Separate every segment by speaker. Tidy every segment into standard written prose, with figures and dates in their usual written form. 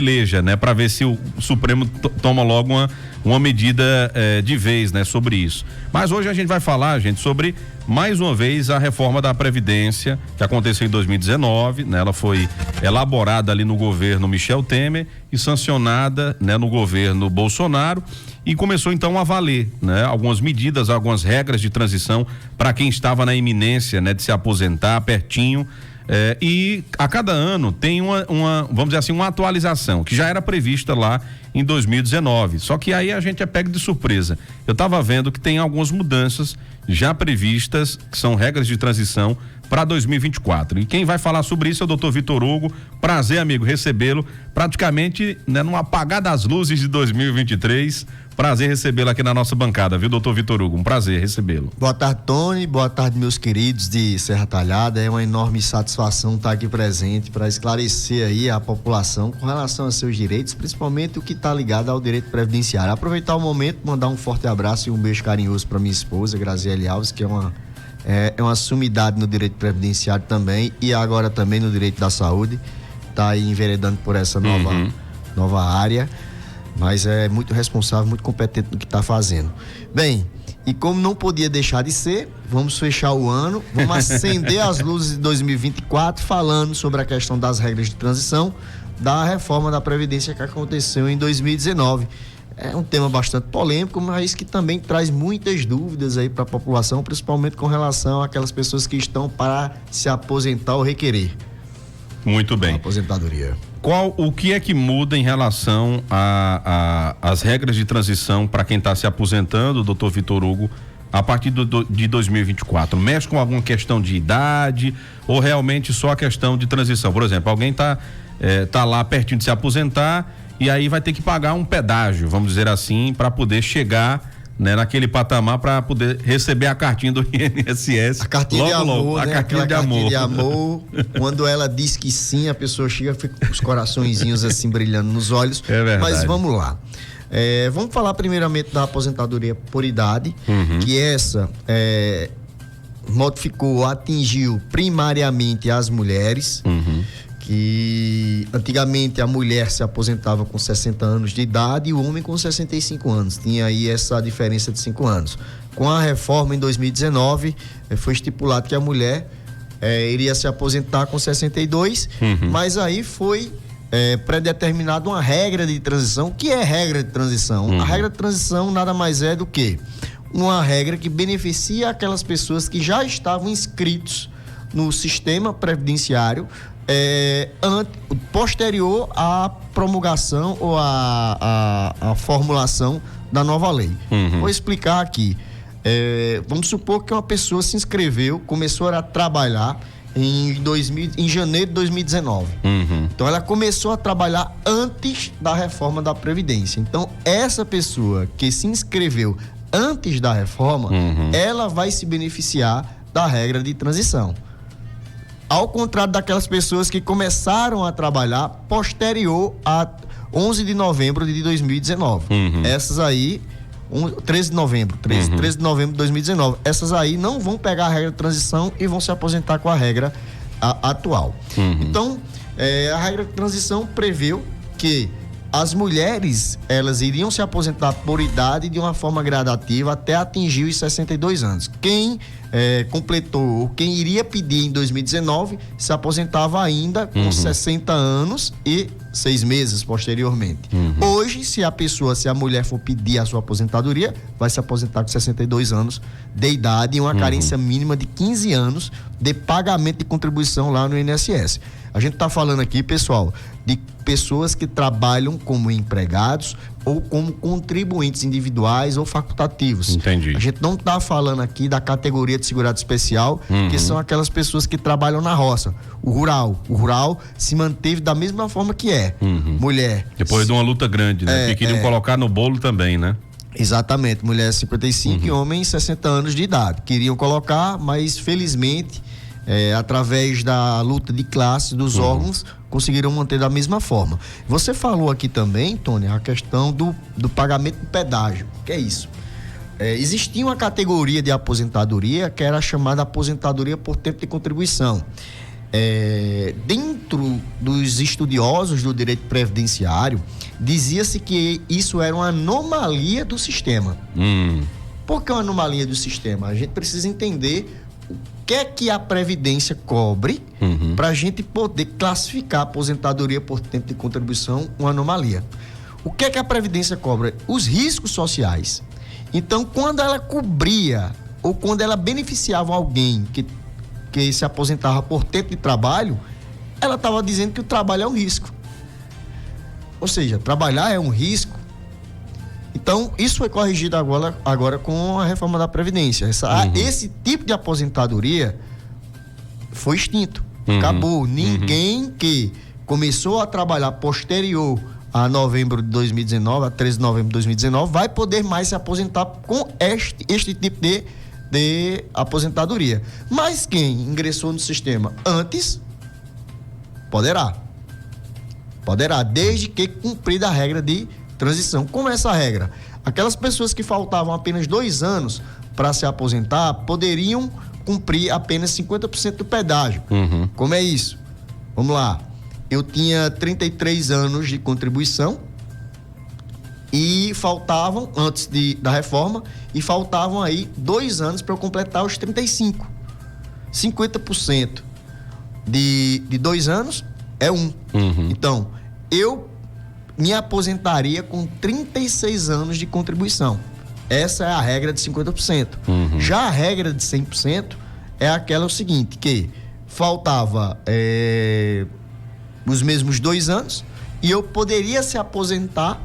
Speaker 1: peleja, né, para ver se o Supremo toma logo uma medida de vez, né, sobre isso. Mas hoje a gente vai falar, gente, sobre mais uma vez a reforma da Previdência que aconteceu em 2019, né? Ela foi elaborada ali no governo Michel Temer e sancionada, né, no governo Bolsonaro, e começou então a valer, né, algumas medidas, algumas regras de transição para quem estava na iminência, né, de se aposentar pertinho. E a cada ano tem vamos dizer assim, uma atualização que já era prevista lá em 2019. Só que aí a gente é pego de surpresa. Eu estava vendo que tem algumas mudanças já previstas, que são regras de transição para 2024. E quem vai falar sobre isso é o doutor Vitor Hugo. Prazer, amigo, recebê-lo praticamente, né, no apagar das luzes de 2023. Prazer recebê-lo aqui na nossa bancada, viu, doutor Vitor Hugo? Um prazer recebê-lo.
Speaker 2: Boa tarde, Tony. Boa tarde, meus queridos de Serra Talhada. É uma enorme satisfação estar aqui presente para esclarecer aí a população com relação aos seus direitos, principalmente o que está ligado ao direito previdenciário. Aproveitar o momento, mandar um forte abraço e um beijo carinhoso para minha esposa, Graziele Alves, que é uma sumidade no direito previdenciário também e agora também no direito da saúde. Está aí enveredando por essa nova área. Mas é muito responsável, muito competente no que está fazendo. Bem, e como não podia deixar de ser, vamos fechar o ano, vamos acender as luzes de 2024 falando sobre a questão das regras de transição da reforma da Previdência que aconteceu em 2019. É um tema bastante polêmico, mas que também traz muitas dúvidas aí para a população, principalmente com relação àquelas pessoas que estão para se aposentar ou requerer.
Speaker 1: Muito bem.
Speaker 2: Aposentadoria.
Speaker 1: O que é que muda em relação às regras de transição para quem está se aposentando, doutor Vitor Hugo, a partir de 2024? Mexe com alguma questão de idade ou realmente só a questão de transição? Por exemplo, alguém tá lá pertinho de se aposentar e aí vai ter que pagar um pedágio, vamos dizer assim, para poder chegar, né, naquele patamar para poder receber a cartinha do INSS.
Speaker 2: A cartinha de amor,
Speaker 1: a
Speaker 2: né?
Speaker 1: cartinha de amor.
Speaker 2: Quando ela diz que sim, a pessoa chega, fica com os coraçõezinhos assim brilhando nos olhos.
Speaker 1: É verdade.
Speaker 2: Mas vamos lá. Vamos falar primeiramente da aposentadoria por idade, que essa atingiu primariamente as mulheres. Que antigamente a mulher se aposentava com 60 anos de idade e o homem com 65 anos. Tinha aí essa diferença de 5 anos. Com a reforma em 2019, foi estipulado que a mulher iria se aposentar com 62, mas aí foi predeterminada uma regra de transição. O que é regra de transição? A regra de transição nada mais é do que uma regra que beneficia aquelas pessoas que já estavam inscritos no sistema previdenciário posterior à promulgação ou à formulação da nova lei. Vou explicar aqui. Vamos supor que uma pessoa se inscreveu, começou a trabalhar em janeiro de 2019. Então ela começou a trabalhar antes da reforma da Previdência. Então essa pessoa que se inscreveu antes da reforma, ela vai se beneficiar da regra de transição. Ao contrário daquelas pessoas que começaram a trabalhar posterior a 11 de novembro de 2019. Essas aí, 13 de novembro de 2019. Essas aí não vão pegar a regra de transição e vão se aposentar com a regra atual. Então, a regra de transição preveu que as mulheres, elas iriam se aposentar por idade de uma forma gradativa até atingir os 62 anos. Quem completou, quem iria pedir em 2019, se aposentava ainda com 60 anos e 6 meses posteriormente. Hoje, se a mulher for pedir a sua aposentadoria, vai se aposentar com 62 anos de idade e uma carência mínima de 15 anos de pagamento de contribuição lá no INSS. A gente está falando aqui, pessoal, de pessoas que trabalham como empregados ou como contribuintes individuais ou facultativos.
Speaker 1: Entendi.
Speaker 2: A gente não está falando aqui da categoria de segurado especial, que são aquelas pessoas que trabalham na roça. O rural se manteve da mesma forma que mulher.
Speaker 1: Depois de uma luta grande, né? Que queriam colocar no bolo também, né?
Speaker 2: Exatamente, mulher 55 e homem 60 anos de idade. Queriam colocar, mas felizmente, através da luta de classe dos órgãos, conseguiram manter da mesma forma. Você falou aqui também, Tony, a questão do pagamento do pedágio. O que é isso? Existia uma categoria de aposentadoria que era chamada aposentadoria por tempo de contribuição. dentro dos estudiosos do direito previdenciário, dizia-se que isso era uma anomalia do sistema. Por que uma anomalia do sistema? A gente precisa entender o que a Previdência cobre para a gente poder classificar a aposentadoria por tempo de contribuição uma anomalia. O que a Previdência cobra? Os riscos sociais. Então, quando ela cobria ou quando ela beneficiava alguém que se aposentava por tempo de trabalho, ela estava dizendo que o trabalho é um risco. Ou seja, trabalhar é um risco. Então, isso foi corrigido agora com a reforma da Previdência. Esse tipo de aposentadoria foi extinto. Acabou. Ninguém que começou a trabalhar posterior a novembro de 2019, a 13 de novembro de 2019, vai poder mais se aposentar com este tipo de aposentadoria. Mas quem ingressou no sistema antes, poderá, desde que cumprida a regra de transição. Como é essa regra? Aquelas pessoas que faltavam apenas 2 anos para se aposentar poderiam cumprir apenas 50% do pedágio. Como é isso? Vamos lá. Eu tinha 33 anos de contribuição e faltavam, antes da reforma, e faltavam aí 2 anos para eu completar os 35. 50% de 2 anos é 1. Então, eu me aposentaria com 36 anos de contribuição. Essa é a regra de 50%. Já a regra de 100% é aquela seguinte, que faltava os mesmos 2 anos e eu poderia se aposentar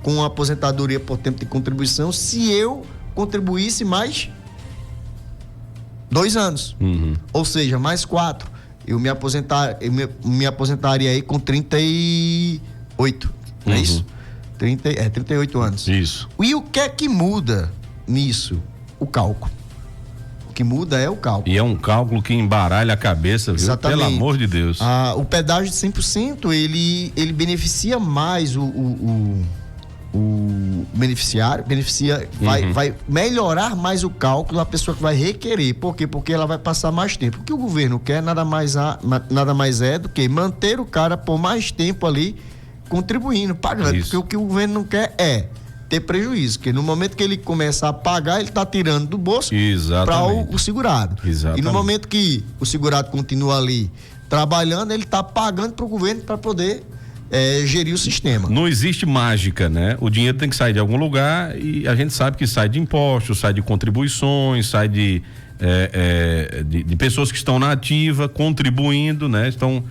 Speaker 2: com a aposentadoria por tempo de contribuição se eu contribuísse mais 2 anos. Ou seja, mais 4. Eu me aposentaria aí com 38. Não é isso? 38 anos.
Speaker 1: Isso.
Speaker 2: E o que é que muda nisso? O cálculo. O que muda é o cálculo.
Speaker 1: E é um cálculo que embaralha a cabeça, viu?
Speaker 2: Exatamente.
Speaker 1: Pelo amor de Deus.
Speaker 2: O pedágio de 100%, ele beneficia mais o beneficiário, vai melhorar mais o cálculo, a pessoa que vai requerer. Por quê? Porque ela vai passar mais tempo. O que o governo quer nada mais é do que manter o cara por mais tempo ali contribuindo, pagando.
Speaker 1: Isso.
Speaker 2: Porque o que o governo não quer é ter prejuízo, porque no momento que ele começar a pagar, ele está tirando do bolso para o segurado.
Speaker 1: Exatamente.
Speaker 2: E no momento que o segurado continua ali trabalhando, ele está pagando para o governo para poder gerir o sistema.
Speaker 1: Não existe mágica, né? O dinheiro tem que sair de algum lugar e a gente sabe que sai de impostos, sai de contribuições, sai de pessoas que estão na ativa, contribuindo, né? Estão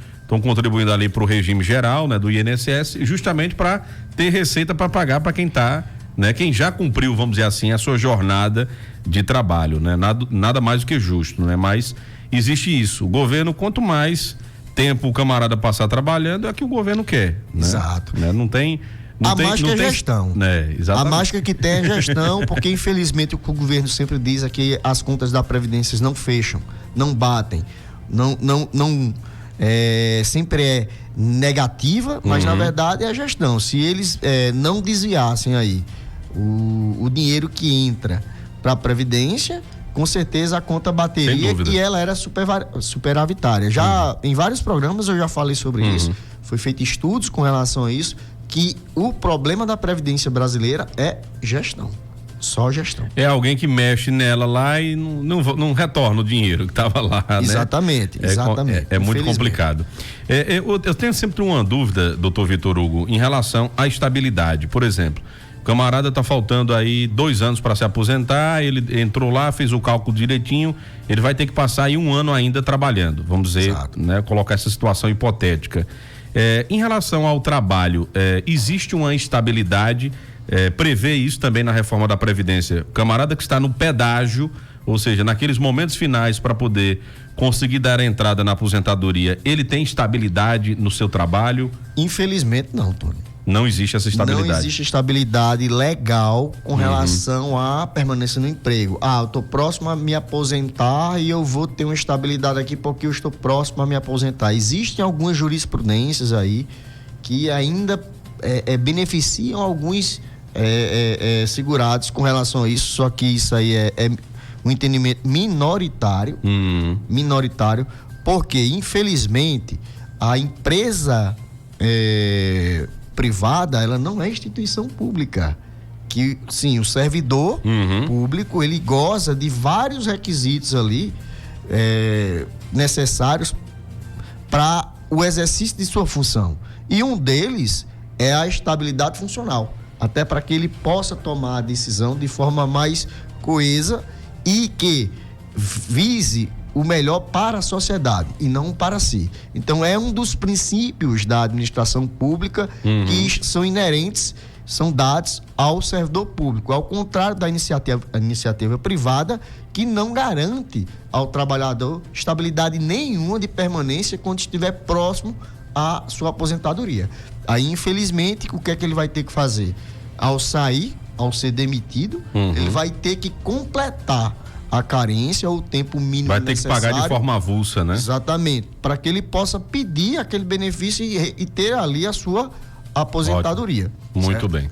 Speaker 1: contribuindo ali para o regime geral, né, do INSS, justamente para ter receita para pagar para quem tá, né, quem já cumpriu, vamos dizer assim, a sua jornada de trabalho, né? Nada mais do que justo, né? Mas existe isso. O governo, quanto mais tempo o camarada passar trabalhando, é que o governo quer, né?
Speaker 2: Exato.
Speaker 1: Né? Não tem
Speaker 2: mágica é gestão.
Speaker 1: Né? Exatamente.
Speaker 2: A mágica que tem é gestão, porque infelizmente o que o governo sempre diz é que as contas da Previdência não fecham, não batem, sempre é negativa, mas na verdade é a gestão. Se eles não desviassem aí o dinheiro que entra para a Previdência, com certeza a conta bateria e ela era superavitária. Já em vários programas eu já falei sobre isso, foi feito estudos com relação a isso, que o problema da Previdência brasileira é gestão. Só gestão.
Speaker 1: É alguém que mexe nela lá e não retorna o dinheiro que estava lá,
Speaker 2: exatamente,
Speaker 1: né?
Speaker 2: Exatamente.
Speaker 1: É muito complicado. Eu tenho sempre uma dúvida, doutor Vitor Hugo, em relação à estabilidade. Por exemplo, o camarada está faltando aí 2 anos para se aposentar, ele entrou lá, fez o cálculo direitinho, ele vai ter que passar aí 1 ano ainda trabalhando, vamos dizer, né? Colocar essa situação hipotética. Em relação ao trabalho, existe uma estabilidade? Prevê isso também na reforma da Previdência. O camarada que está no pedágio, ou seja, naqueles momentos finais para poder conseguir dar a entrada na aposentadoria, ele tem estabilidade no seu trabalho?
Speaker 2: Infelizmente não, Tony.
Speaker 1: Não existe essa estabilidade.
Speaker 2: Não existe estabilidade legal com relação à permanência no emprego. Eu estou próximo a me aposentar e eu vou ter uma estabilidade aqui porque eu estou próximo a me aposentar. Existem algumas jurisprudências aí que ainda beneficiam alguns segurados com relação a isso, só que isso aí é um entendimento minoritário, Porque, infelizmente, a empresa privada, ela não é instituição pública. Que, sim, o servidor público, ele goza de vários requisitos ali necessários para o exercício de sua função. E um deles é a estabilidade funcional, até para que ele possa tomar a decisão de forma mais coesa e que vise o melhor para a sociedade e não para si. Então, é um dos princípios da administração pública que são inerentes, são dados ao servidor público, ao contrário da iniciativa privada, que não garante ao trabalhador estabilidade nenhuma de permanência quando estiver próximo à sua aposentadoria. Aí, infelizmente, o que é que ele vai ter que fazer? Ao sair, ao ser demitido, ele vai ter que completar a carência ou o tempo mínimo necessário. Vai ter que pagar
Speaker 1: de forma avulsa, né?
Speaker 2: Exatamente, para que ele possa pedir aquele benefício e ter ali a sua aposentadoria.
Speaker 1: Ótimo. Muito bem.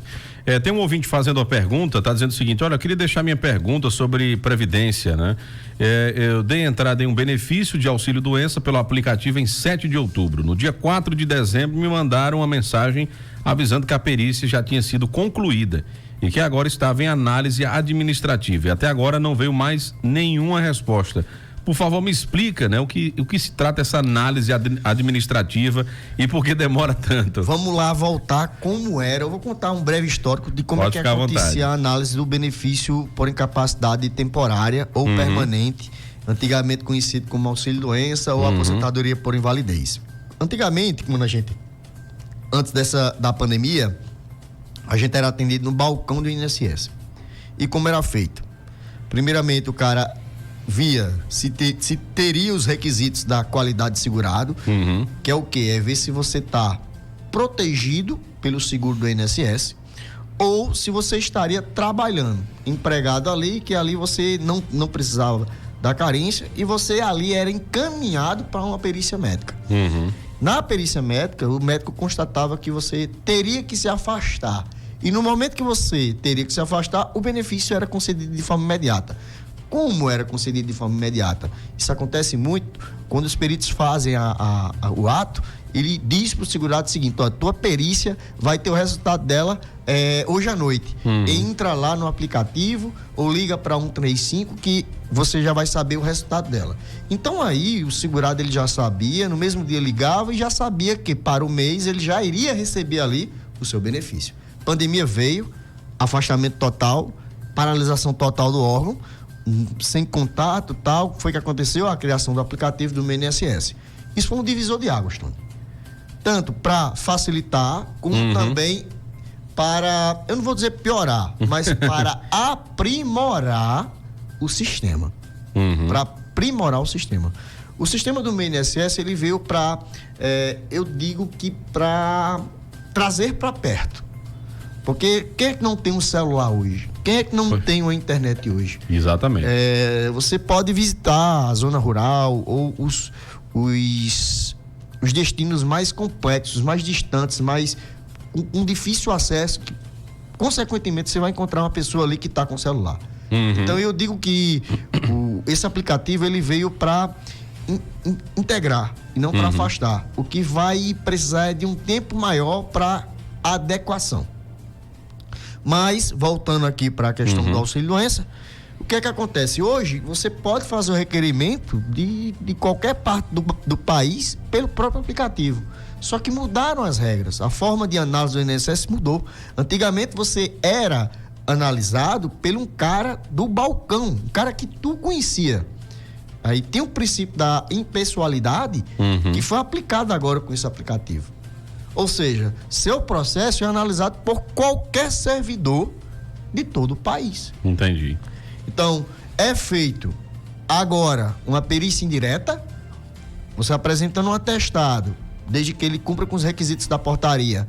Speaker 1: Tem um ouvinte fazendo a pergunta, tá dizendo o seguinte: olha, eu queria deixar minha pergunta sobre previdência, né? Eu dei entrada em um benefício de auxílio-doença pelo aplicativo em 7 de outubro. No dia 4 de dezembro me mandaram uma mensagem avisando que a perícia já tinha sido concluída e que agora estava em análise administrativa. E até agora não veio mais nenhuma resposta. Por favor, me explica, né, o que se trata essa análise administrativa e por que demora tanto.
Speaker 2: Vamos lá voltar como era. Eu vou contar um breve histórico de como é que acontecia a análise do benefício por incapacidade temporária ou permanente, antigamente conhecido como auxílio-doença ou aposentadoria por invalidez. Antigamente, antes da pandemia, a gente era atendido no balcão do INSS. E como era feito? Primeiramente, o cara via se teria os requisitos da qualidade de segurado, que é o quê? É ver se você está protegido pelo seguro do INSS ou se você estaria trabalhando, empregado ali, que ali você não precisava da carência e você ali era encaminhado para uma perícia médica. Na perícia médica, o médico constatava que você teria que se afastar. E no momento que você teria que se afastar, o benefício era concedido de forma imediata. Como era concedido de forma imediata? Isso acontece muito quando os peritos fazem o ato, ele diz para o segurado o seguinte: ó, tua perícia vai ter o resultado dela hoje à noite. Entra lá no aplicativo ou liga para 135 que você já vai saber o resultado dela. Então aí o segurado ele já sabia, no mesmo dia ligava e já sabia que para o mês ele já iria receber ali o seu benefício. Pandemia veio, afastamento total, paralisação total do órgão, sem contato, tal, foi que aconteceu a criação do aplicativo do INSS. Isso foi um divisor de águas, Tony. Tanto para facilitar, como também para, eu não vou dizer piorar, mas para aprimorar o sistema. Para aprimorar o sistema. O sistema do INSS, ele veio para, eu digo que para trazer para perto. Porque quem é que não tem um celular hoje? Quem é que não tem uma internet hoje?
Speaker 1: Exatamente.
Speaker 2: Você pode visitar a zona rural ou os destinos mais complexos, mais distantes, mais com difícil acesso, que, consequentemente, você vai encontrar uma pessoa ali que está com celular. Então, eu digo que esse aplicativo ele veio para integrar e não para afastar. O que vai precisar é de um tempo maior para adequação. Mas, voltando aqui para a questão do auxílio-doença, o que é que acontece? Hoje, você pode fazer o requerimento de qualquer parte do país pelo próprio aplicativo. Só que mudaram as regras. A forma de análise do INSS mudou. Antigamente, você era analisado por um cara do balcão, um cara que tu conhecia. Aí tem o princípio da impessoalidade que foi aplicado agora com esse aplicativo. Ou seja, seu processo é analisado por qualquer servidor de todo o país.
Speaker 1: Entendi.
Speaker 2: Então, é feito agora uma perícia indireta, você apresentando um atestado, desde que ele cumpra com os requisitos da portaria.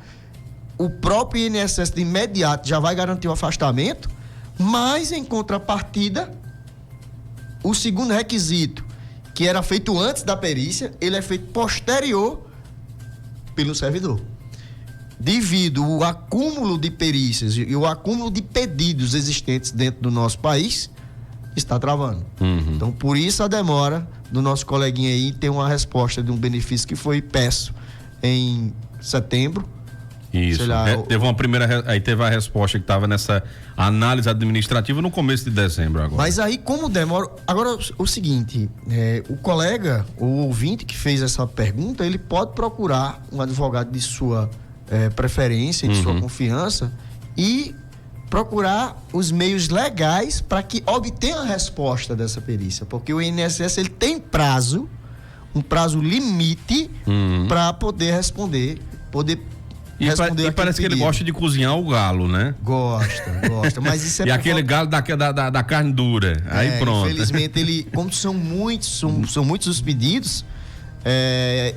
Speaker 2: O próprio INSS de imediato já vai garantir o afastamento, mas em contrapartida, o segundo requisito, que era feito antes da perícia, ele é feito posterior pelo servidor. Devido ao acúmulo de perícias e o acúmulo de pedidos existentes dentro do nosso país, está travando. Então, por isso a demora do nosso coleguinha aí, tem uma resposta de um benefício que foi peço em setembro.
Speaker 1: Isso, teve uma primeira, aí teve a resposta que estava nessa análise administrativa no começo de dezembro agora.
Speaker 2: Mas aí como demora, agora o seguinte, o colega, o ouvinte que fez essa pergunta, ele pode procurar um advogado de sua preferência, de sua confiança e procurar os meios legais para que obtenha a resposta dessa perícia, porque o INSS ele tem um prazo limite para poder responder,
Speaker 1: E parece que ele gosta de cozinhar o galo, né?
Speaker 2: Gosta. Mas isso é
Speaker 1: e aquele galo da carne dura. Aí pronto.
Speaker 2: Infelizmente, como são muitos os pedidos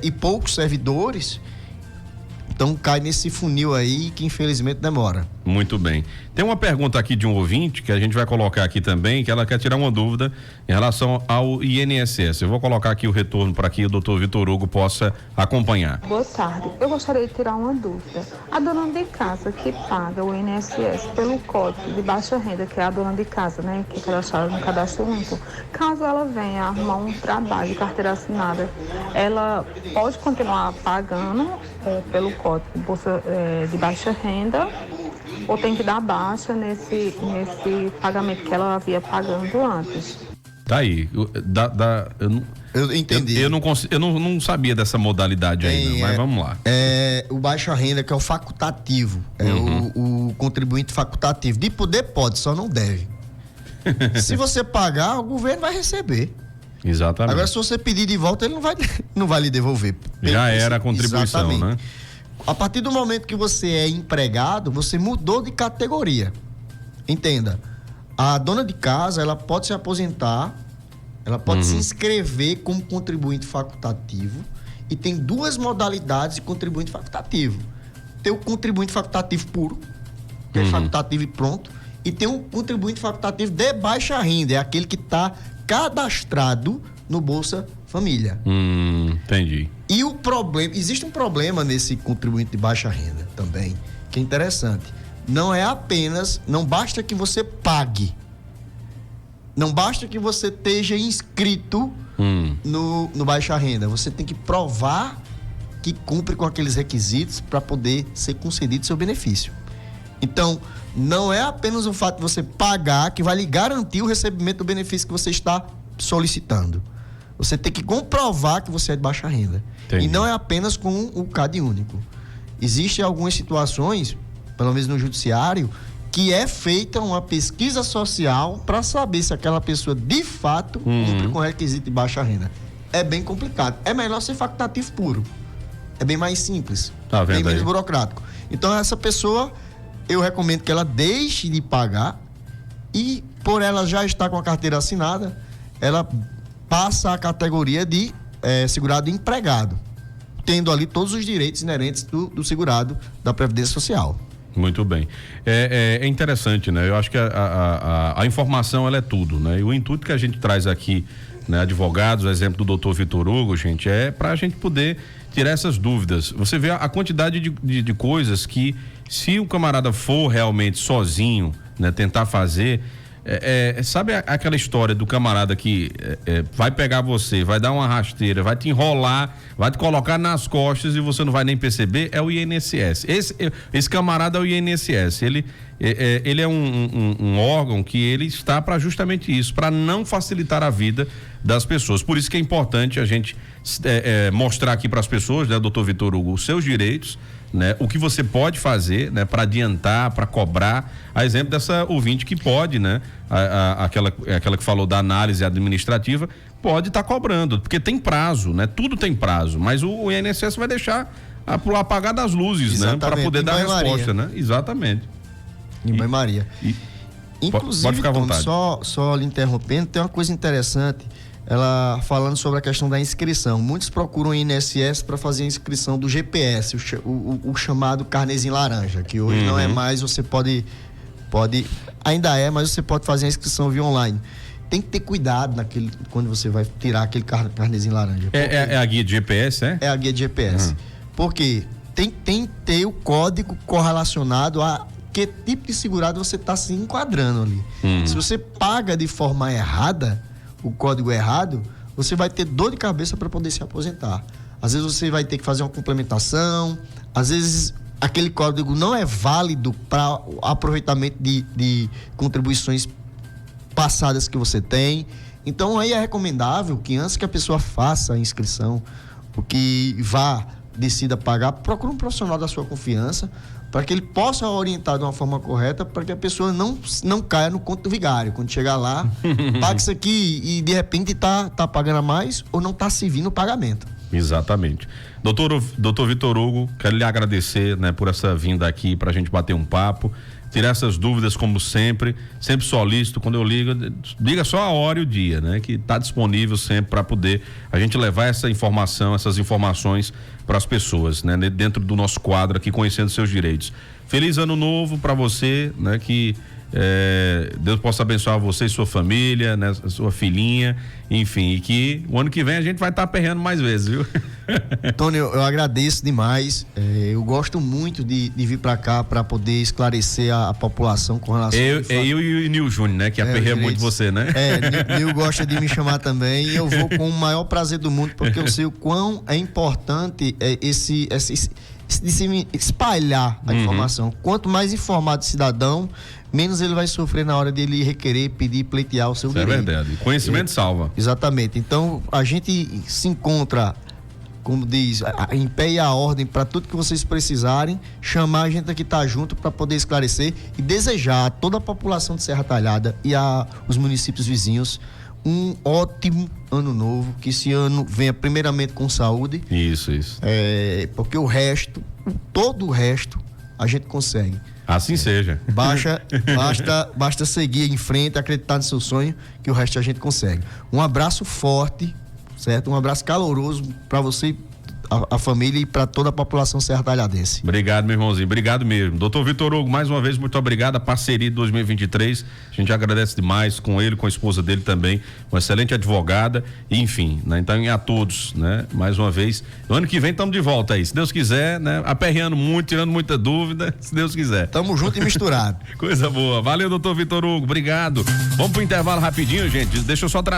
Speaker 2: e poucos servidores, então cai nesse funil aí que infelizmente demora.
Speaker 1: Muito bem. Tem uma pergunta aqui de um ouvinte que a gente vai colocar aqui também, que ela quer tirar uma dúvida em relação ao INSS. Eu vou colocar aqui o retorno para que o doutor Vitor Hugo possa acompanhar.
Speaker 3: Boa tarde. Eu gostaria de tirar uma dúvida. A dona de casa que paga o INSS pelo código de baixa renda, que é a dona de casa, né, que é cadastrada no cadastro único, caso ela venha arrumar um trabalho de carteira assinada, ela pode continuar pagando pelo código de baixa renda, ou tem que dar baixa nesse pagamento que ela havia pagando antes?
Speaker 1: Tá aí.
Speaker 2: Eu entendi.
Speaker 1: Eu não sabia dessa modalidade ainda, mas vamos lá.
Speaker 2: O baixa renda, que é o facultativo, o contribuinte facultativo. De poder pode, só não deve. Se você pagar, o governo vai receber.
Speaker 1: Exatamente.
Speaker 2: Agora, se você pedir de volta, ele não vai lhe devolver.
Speaker 1: Já era a contribuição, né?
Speaker 2: A partir do momento que você é empregado, você mudou de categoria. Entenda, a dona de casa, ela pode se aposentar, ela pode se inscrever como contribuinte facultativo, e tem duas modalidades de contribuinte facultativo. Tem o contribuinte facultativo puro, que é facultativo e pronto, e tem um contribuinte facultativo de baixa renda, é aquele que está cadastrado no Bolsa Família.
Speaker 1: Entendi.
Speaker 2: E o problema, existe um problema nesse contribuinte de baixa renda também, que é interessante. Não basta que você pague. Não basta que você esteja inscrito no baixa renda. Você tem que provar que cumpre com aqueles requisitos para poder ser concedido seu benefício. Então, não é apenas o fato de você pagar que vai lhe garantir o recebimento do benefício que você está solicitando. Você tem que comprovar que você é de baixa renda.
Speaker 1: Entendi.
Speaker 2: E não é apenas com o CAD único. Existem algumas situações, pelo menos no judiciário, que é feita uma pesquisa social para saber se aquela pessoa de fato cumpre com o requisito de baixa renda. É bem complicado. É melhor ser facultativo puro. É bem mais simples.
Speaker 1: Tá vendo
Speaker 2: bem menos
Speaker 1: aí?
Speaker 2: burocrático. Então, essa pessoa, eu recomendo que ela deixe de pagar e, por ela já estar com a carteira assinada, ela passa a categoria de segurado empregado, tendo ali todos os direitos inerentes do segurado da Previdência Social.
Speaker 1: Muito bem. É interessante, né? Eu acho que a informação, ela é tudo, né? E o intuito que a gente traz aqui, né, advogados, o exemplo do doutor Vitor Hugo, gente, é para a gente poder tirar essas dúvidas. Você vê a quantidade de coisas que, se o camarada for realmente sozinho, né, tentar fazer, sabe aquela história do camarada que vai pegar você, vai dar uma rasteira, vai te enrolar, vai te colocar nas costas e você não vai nem perceber? É o INSS. Esse camarada é o INSS. Ele é um órgão que ele está para justamente isso, para não facilitar a vida das pessoas. Por isso que é importante a gente mostrar aqui para as pessoas, né, doutor Vitor Hugo, os seus direitos, né, o que você pode fazer, né, para adiantar, para cobrar. A exemplo dessa ouvinte que pode, né, aquela que falou da análise administrativa, pode estar cobrando, porque tem prazo, né? Tudo tem prazo, mas o INSS vai deixar apagar das luzes, exatamente, né, para poder dar a resposta, né? Exatamente.
Speaker 2: Em Maria. Inclusive,
Speaker 1: pode ficar à vontade.
Speaker 2: Só lhe interrompendo, tem uma coisa interessante. Ela falando sobre a questão da inscrição. Muitos procuram o INSS para fazer a inscrição do GPS, o chamado carnezinho laranja, que hoje não é mais, você pode, ainda é, mas você pode fazer a inscrição via online. Tem que ter cuidado quando você vai tirar aquele carnezinho laranja.
Speaker 1: É a guia de GPS, é?
Speaker 2: É a guia de GPS. Porque tem que ter o código correlacionado a que tipo de segurado você está se enquadrando ali. Se você paga de forma errada, o código errado, você vai ter dor de cabeça para poder se aposentar. Às vezes você vai ter que fazer uma complementação, às vezes aquele código não é válido para aproveitamento de contribuições passadas que você tem. Então aí é recomendável que antes que a pessoa faça a inscrição, o que decida pagar, procure um profissional da sua confiança para que ele possa orientar de uma forma correta, para que a pessoa não caia no conto do vigário. Quando chegar lá, paga isso aqui e de repente tá pagando a mais ou não tá servindo o pagamento.
Speaker 1: Exatamente. Doutor Vitor Hugo, quero lhe agradecer, né, por essa vinda aqui pra gente bater um papo, tirar essas dúvidas como sempre solícito, quando eu ligo, diga só a hora e o dia, né, que tá disponível sempre para poder a gente levar essas informações para as pessoas, né, dentro do nosso quadro aqui, conhecendo seus direitos. Feliz ano novo para você, né, que Deus possa abençoar você e sua família, né, sua filhinha, enfim, e que o ano que vem a gente vai estar aperreando mais vezes, viu?
Speaker 2: Tony, eu agradeço demais. Eu gosto muito de vir para cá para poder esclarecer a população com relação
Speaker 1: eu e o Nil Júnior, né, que aperreia muito você, né?
Speaker 2: Nil gosta de me chamar também, e eu vou com o maior prazer do mundo, porque eu sei o quão é importante espalhar a informação. Quanto mais informado o cidadão, menos ele vai sofrer na hora dele requerer, pedir, pleitear o seu direito.
Speaker 1: É verdade. Conhecimento salva.
Speaker 2: Exatamente. Então, a gente se encontra, como diz, em pé e a ordem para tudo que vocês precisarem, chamar a gente aqui tá junto para poder esclarecer e desejar a toda a população de Serra Talhada e os municípios vizinhos um ótimo ano novo, que esse ano venha primeiramente com saúde.
Speaker 1: Isso.
Speaker 2: Porque todo o resto a gente consegue.
Speaker 1: Assim seja.
Speaker 2: Basta seguir em frente, acreditar no seu sonho, que o resto a gente consegue. Um abraço forte, certo? Um abraço caloroso para você, a família e para toda a população serra-talhadense.
Speaker 1: Obrigado, meu irmãozinho. Obrigado mesmo. Doutor Vitor Hugo, mais uma vez, muito obrigado. A parceria de 2023, a gente agradece demais com ele, com a esposa dele também, uma excelente advogada, enfim, né? Então, a todos, né? Mais uma vez. No ano que vem estamos de volta aí, se Deus quiser, né? Aperreando muito, tirando muita dúvida, se Deus quiser.
Speaker 2: Tamo junto e misturado.
Speaker 1: Coisa boa. Valeu, doutor Vitor Hugo. Obrigado. Vamos pro intervalo rapidinho, gente. Deixa eu só trazer